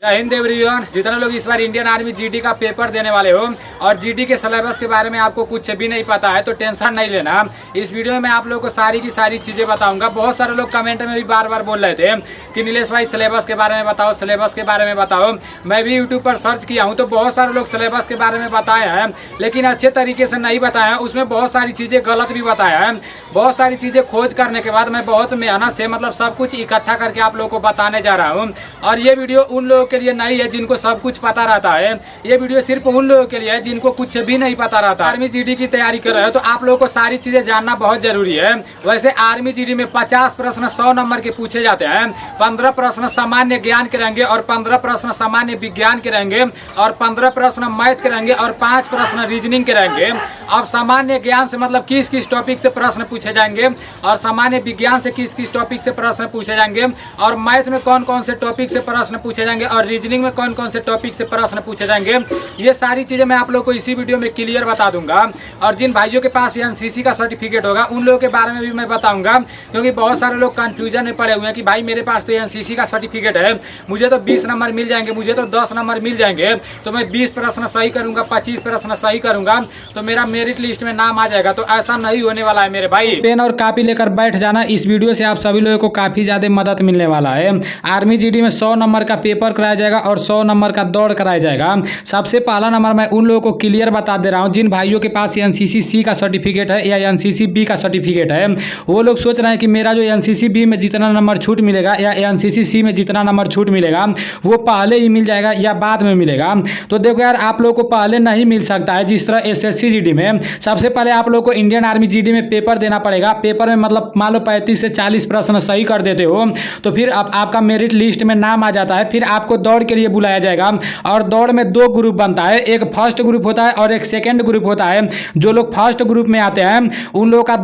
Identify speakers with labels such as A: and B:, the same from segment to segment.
A: जय हिंद एवरीवन। जितने लोग इस बार इंडियन आर्मी जीडी का पेपर देने वाले हो और जीडी के सिलेबस के बारे में आपको कुछ भी नहीं पता है तो टेंशन नहीं लेना। इस वीडियो में मैं आप लोगों को सारी की सारी चीज़ें बताऊंगा। बहुत सारे लोग कमेंट में भी बार बार बोल रहे थे कि नीलेश भाई सिलेबस के बारे में बताओ, सिलेबस के बारे में बताओ। मैं भी यूट्यूब पर सर्च किया हूँ तो बहुत सारे लोग सिलेबस के बारे में बताए हैं, लेकिन अच्छे तरीके से नहीं बताया। उसमें बहुत सारी चीज़ें गलत भी बताया है। बहुत सारी चीज़ें खोज करने के बाद मैं बहुत मेहनत से सब कुछ इकट्ठा करके आप लोगों को बताने जा रहा हूँ। और ये वीडियो उन लोगों के लिए नहीं है जिनको सब कुछ पता रहता है। ये वीडियो सिर्फ उन लोगों के लिए है जिनको कुछ भी नहीं पता रहता। आर्मी जीडी की तैयारी कर रहे हो तो आप लोगों को सारी चीजें जानना बहुत जरूरी है। वैसे आर्मी जीडी में 50 प्रश्न 100 नंबर के पूछे जाते हैं। 15 प्रश्न सामान्य ज्ञान के रहेंगे और 15 प्रश्न सामान्य विज्ञान के रहेंगे और 15 प्रश्न मैथ के रहेंगे और 5 प्रश्न रीजनिंग के रहेंगे। अब सामान्य ज्ञान से किस किस टॉपिक से प्रश्न पूछे जाएंगे और सामान्य विज्ञान से किस किस टॉपिक से प्रश्न पूछे जाएंगे और मैथ में कौन कौन से टॉपिक से प्रश्न पूछे जाएंगे और रीजनिंग में कौन कौन से टॉपिक से प्रश्न पूछे जाएंगे। ये सारी चीजें मैं आप लोगों को इसी वीडियो में क्लियर बता दूंगा। और जिन भाइयों के पास एनसीसी का सर्टिफिकेट होगा उन लोगों के बारे में भी मैं बताऊंगा, क्योंकि बहुत सारे लोग कंफ्यूजन में पड़े हुए हैं कि भाई मेरे पास तो एनसीसी का सर्टिफिकेट है, मुझे तो 20 नंबर मिल जाएंगे, मुझे तो 10 नंबर मिल जाएंगे, तो मैं 20 प्रश्न सही करूंगा, 25 प्रश्न सही करूंगा तो मेरा मेरिट लिस्ट में नाम आ जाएगा। तो ऐसा नहीं होने वाला है मेरे भाई। पेन और कॉपी लेकर बैठ जाना। इस वीडियो से आप सभी लोगों को काफी ज्यादा मदद मिलने वाला है। आर्मी जीडी में 100 नंबर का पेपर कराया जाएगा और 100 नंबर का दौड़ कराया जाएगा। सबसे पहला नंबर मैं उन लोगों को क्लियर बता दे रहा हूं जिन भाइयों के पास एनसीसी सी का सर्टिफिकेट है या एनसीसी बी का सर्टिफिकेट है। वो लोग सोच रहे हैं कि मेरा जो एनसीसी बी में जितना नंबर छूट मिलेगा या एनसीसी सी में जितना नंबर छूट मिलेगा वो पहले ही मिल जाएगा या बाद में मिलेगा। तो देखो यार, आप लोगों को पहले नहीं मिल सकता है। जिस तरह एसएससी जीडी में सबसे पहले आप लोगों को इंडियन आर्मी जीडी में पेपर देना पड़ेगा। पेपर में मान लो 35 से 40 प्रश्न सही कर देते हो तो फिर आपका मेरिट लिस्ट में नाम आ जाता है। फिर आपको दौड़ के लिए बुलाया जाएगा और दौड़ में 2 ग्रुप बनता है, एक फर्स्ट ग्रुप होता है और एक सेकंड ग्रुप होता है। जो लोग फर्स्ट ग्रुप में आते हैं उन लोगों का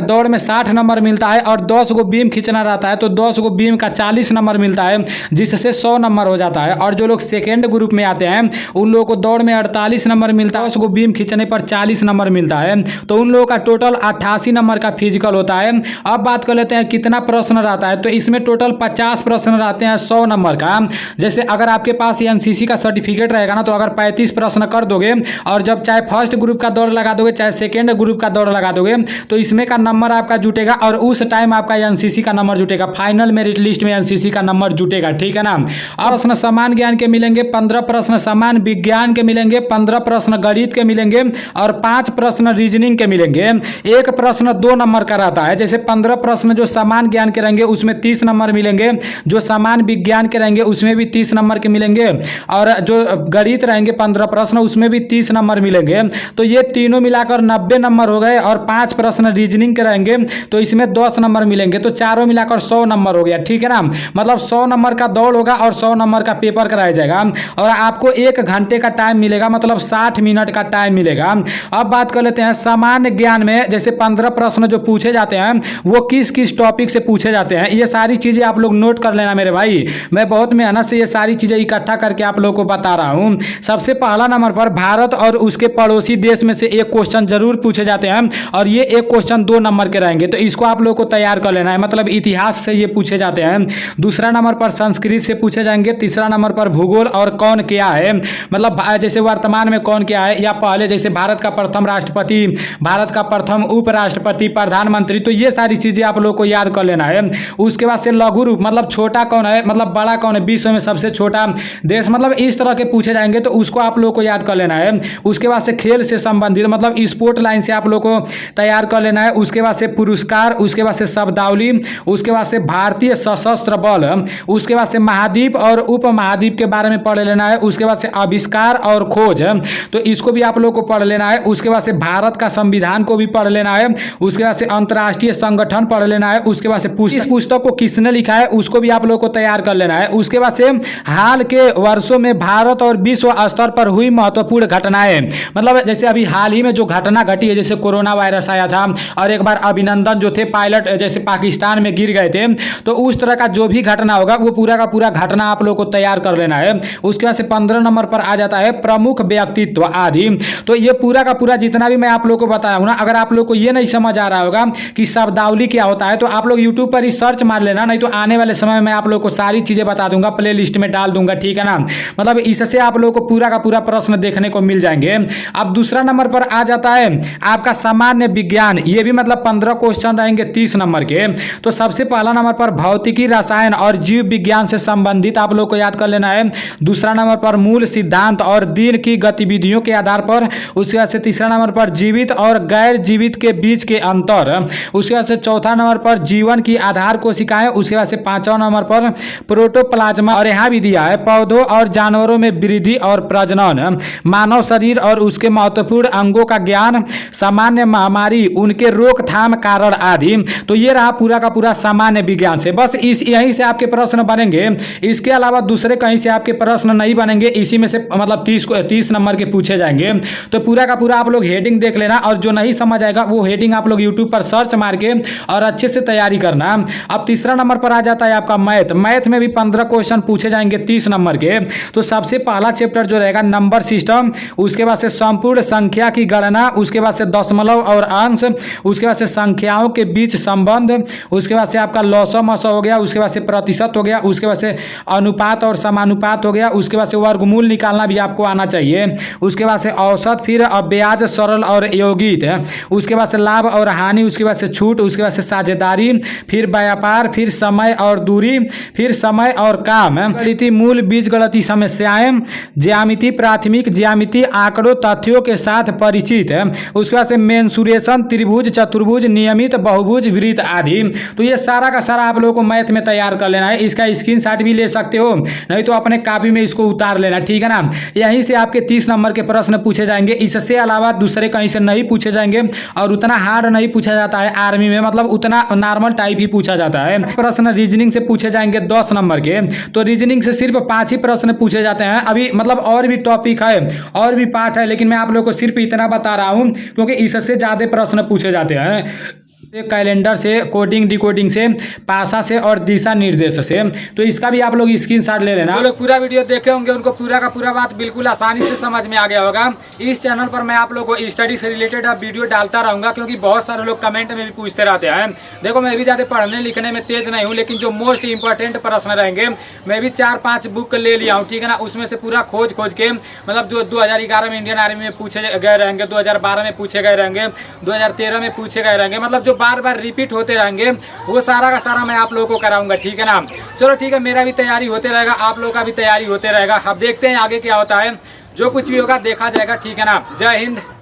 A: दौड़ में 60 नंबर मिलता है और 10 को बीम खींचना रहता है तो 10 को बीम का 40 नंबर मिलता है, जिससे 100 नंबर हो जाता है। और जो लोग सेकंड ग्रुप में आते हैं उन लोगों को दौड़ में 48 नंबर मिलता है, 10 को बीम खींचने पर 40 नंबर मिलता है। तो उन लोगों का टोटल 88 नंबर का फिजिकल होता है। अब बात कर लेते हैं कितना प्रश्न रहता है। तो इसमें टोटल 50 प्रश्न रहते हैं 100 नंबर का। जैसे अगर आपके पास एनसीसी का सर्टिफिकेट रहेगा ना तो अगर 35 प्रश्न कर दोगे और जब चाहे फर्स्ट ग्रुप का दौड़ लगा दोगे चाहे सेकंड ग्रुप का दौड़ लगा दोगे तो इसमें का नंबर आपका जुटेगा और उस टाइम आपका एनसीसी का नंबर जुटेगा। फाइनल मेरिट लिस्ट में एनसीसी का नंबर जुटेगा, ठीक है ना। और प्रश्न समान ज्ञान के मिलेंगे, 15 प्रश्न समान विज्ञान के मिलेंगे, 15 प्रश्न गणित के मिलेंगे और 5 प्रश्न रीजनिंग के मिलेंगे। एक प्रश्न 2 नंबर का रहता है। जैसे 15 प्रश्न जो समान ज्ञान के रहेंगे उसमें 30 नंबर मिलेंगे, जो समान विज्ञान के रहेंगे उसमें भी 30 नंबर के मिलेंगे और जो गणित रहेंगे 15 प्रश्न उसमें भी 30 नंबर मिलेंगे। तो ये तीनों मिलाकर 90 नंबर हो गए और 5 प्रश्न रीजनिंग के रहेंगे तो इसमें 10 नंबर मिलेंगे, तो चारों मिलाकर 100 नंबर हो गया, ठीक है ना। 100 नंबर का दौड़ होगा और 100 नंबर का पेपर कराया जाएगा और आपको 1 घंटे का टाइम मिलेगा, 60 मिनट का टाइम मिलेगा। अब बात कर लेते हैं सामान्य ज्ञान में। जैसे 15 प्रश्न जो पूछे जाते हैं वो किस किस टॉपिक से पूछे जाते हैं, ये सारी चीजें आप लोग नोट कर लेना मेरे भाई। मैं बहुत मेहनत से ये सारी चीजें इकट्ठा करके आप लोगों को बता रहा हूं। सबसे पहला नंबर पर भारत और उसके पड़ोसी देश में से एक क्वेश्चन जरूर पूछे जाते हैं और ये एक क्वेश्चन 2 नंबर के रहेंगे, तो इसको आप लोगों को तैयार कर लेना है। इतिहास से ये पूछे जाते हैं। दूसरा नंबर पर संस्कृत से पूछे जाएंगे। तीसरा नंबर पर भूगोल और कौन क्या है, जैसे वर्तमान में कौन क्या है या पहले जैसे भारत का प्रथम राष्ट्रपति, भारत का प्रथम उपराष्ट्रपति, प्रधानमंत्री, तो ये सारी चीजें आप लोग को याद कर लेना है। उसके बाद से लघु रूप छोटा कौन है, बड़ा कौन है, विश्व में सबसे छोटा देश, इस तरह के पूछे जाएंगे तो उसको आप लोग को याद कर लेना है। उसके बाद से खेल से संबंधित स्पोर्ट लाइन से आप लोग को तैयार कर लेना है। उसके बाद से पुरस्कार, उसके बाद से शब्दावली, उसके बाद से भारतीय सशस्त्र बल, उसके बाद से महाद्वीप और उपमहाद्वीप के बारे में पढ़ लेना है। उसके बाद से आविष्कार और खोज, तो इसको भी आप लोग को पढ़ लेना है। उसके बाद से भारत का संविधान को भी पढ़ लेना है। उसके बाद से अंतर्राष्ट्रीय संगठन पढ़ लेना है। उसके बाद से इस पुस्तक को किसने लिखा है उसको भी आप लोग को तैयार कर लेना है। उसके बाद से हाल के वर्षों में भारत और विश्व स्तर पर हुई महत्वपूर्ण घटनाएं, जैसे अभी हाल ही में जो घटना घटी है, जैसे कोरोना वायरस आया था और एक बार अभिनंदन जो थे पायलट जैसे पाकिस्तान में गिर गए थे, तो उस तरह का जो भी घटना होगा वो पूरा का पूरा घटना आप लोग को तैयार कर लेना है। उसके बाद से 15 नंबर पर आ जाता है प्रमुख व्यक्तित्व आदि, तो ये पूरा का पूरा जितना भी मैं आप लोग को बताया हूँ ना, अगर आप लोग को ये नहीं समझ आ रहा होगा कि शब्दावली क्या होता है तो आप लोग यूट्यूब पर ही सर्च मार लेना, नहीं तो आने वाले समय में आप लोग को सारी चीजें बता दूंगा, प्ले लिस्ट में डाल दूंगा, ठीक है ना। मतलब इससे आप लोग को पूरा का पूरा प्रश्न देखने को मिल जाएंगे। अब दूसरा नंबर पर आ जाता है आपका सामान्य विज्ञान, ये भी मतलब 15 क्वेश्चन रहेंगे 30 नंबर के। तो सबसे पहला नंबर पर भौतिकी, रसायन और जीव विज्ञान से संबंधित आप लोग को याद कर लेना है। दूसरा नंबर पर मूल सिद्धांत और दिन की गतिविधियों के आधार पर। उसके बाद से तीसरा नंबर पर जीवित और गैर जीवित के बीच के अंतर। उसके बाद से चौथा नंबर पर जीवन की आधार कोशिकाएं। उसके बाद से पांचवा नंबर पर प्रोटोप्लाज्मा, और यहाँ भी दिया है पौधों और जानवरों में वृद्धि और प्रजनन, मानव शरीर और उसके महत्वपूर्ण अंगों का ज्ञान, सामान्य महामारी, उनके रोकथाम कारण आदि। तो ये रहा पूरा का पूरा सामान्य विज्ञान से। बस इस यहीं से आपके प्रश्न बनेंगे, इसके अलावा दूसरे कहीं से आपके प्रश्न नहीं बनेंगे। इसी में से मतलब 30 नंबर के पूछे जाएंगे। तो पूरा का पूरा आप लोग हेडिंग देख लेना, और जो नहीं समझ आएगा वो हेडिंग आप लोग यूट्यूब पर सर्च मार के और अच्छे से तैयारी करना। अब तीसरा नंबर पर आ जाता है आपका मैथ। मैथ में भी 15 क्वेश्चन पूछे जाएंगे 30 नंबर के। तो सबसे पहला चैप्टर जो रहेगा नंबर सिस्टम, उसके बाद से संपूर्ण संख्या की गणना, उसके बाद से दशमलव और अंश, उसके बाद से संख्याओं के बीच संबंध, उसके बाद से आपका लॉसम हो गया, उसके बाद से प्रतिशत हो गया, उसके बाद से अनुपात और समानुपात हो गया, उसके बाद से वर्गमूल निकालना भी आपको आना चाहिए, उसके बाद से औसत, फिर ब्याज, सरल और यौगिक, उसके बाद से लाभ और हानि, उसके बाद से छूट, उसके बाद से साझेदारी, फिर व्यापार, फिर समय और दूरी, फिर समय और काम, गणितीय मूल, बीजगणितीय समस्याएं, ज्यामिति, प्राथमिक ज्यामिति, आंकड़ों, तथ्यों के साथ परिचित, उसके बाद से मेंसुरेशन, त्रिभुज, चतुर्भुज, नियमित, बहुभुज, वृत्त आदि। तो ये सारा का सारा आप लोगों को मैथ में तैयार कर लेना है। इसका स्क्रीनशॉट भी ले सकते हो, नहीं तो अपने कॉपी में इसको उतार लेना, ठीक है ना। यहीं से आपके 30 नंबर के प्रश्न पूछे जाएंगे, इससे अलावा दूसरे कहीं से नहीं पूछे जाएंगे। और उतना हार्ड नहीं पूछा जाता है आर्मी में, मतलब उतना नॉर्मल टाइप ही पूछा जाता है। प्रश्न रीजनिंग से पूछे जाएंगे 10 नंबर के। तो रीजनिंग से सिर्फ 5 ही प्रश्न पूछे जाते हैं। अभी मतलब और भी टॉपिक है, और भी पार्ट है, लेकिन मैं आप लोगों को सिर्फ इतना बता रहा हूं क्योंकि इससे ज्यादा प्रश्न पूछे जाते हैं। कैलेंडर से, कोडिंग डिकोडिंग से, पासा से और दिशा निर्देश से। तो इसका भी आप लोग स्क्रीनशॉट ले लेना। जो लोग पूरा वीडियो देखे होंगे उनको पूरा का पूरा बात बिल्कुल आसानी से समझ में आ गया होगा। इस चैनल पर मैं आप लोगों को स्टडी से रिलेटेड वीडियो डालता रहूंगा, क्योंकि बहुत सारे लोग कमेंट में भी पूछते रहते हैं। देखो मैं भी ज़्यादा पढ़ने लिखने में तेज नहीं हूँ, लेकिन जो मोस्ट इंपॉर्टेंट प्रश्न रहेंगे मैं भी 4-5 बुक ले लिया हूँ, ठीक है ना। उसमें से पूरा खोज के मतलब जो 2011 में इंडियन आर्मी में पूछे गए रहेंगे, 2012 में पूछे गए रहेंगे, 2013 में पूछे गए रहेंगे, मतलब जो बार बार रिपीट होते रहेंगे वो सारा का सारा मैं आप लोगों को कराऊंगा, ठीक है ना। चलो ठीक है, मेरा भी तैयारी होते रहेगा, आप लोगों का भी तैयारी होते रहेगा। अब देखते हैं आगे क्या होता है, जो कुछ भी होगा देखा जाएगा, ठीक है ना। जय हिंद।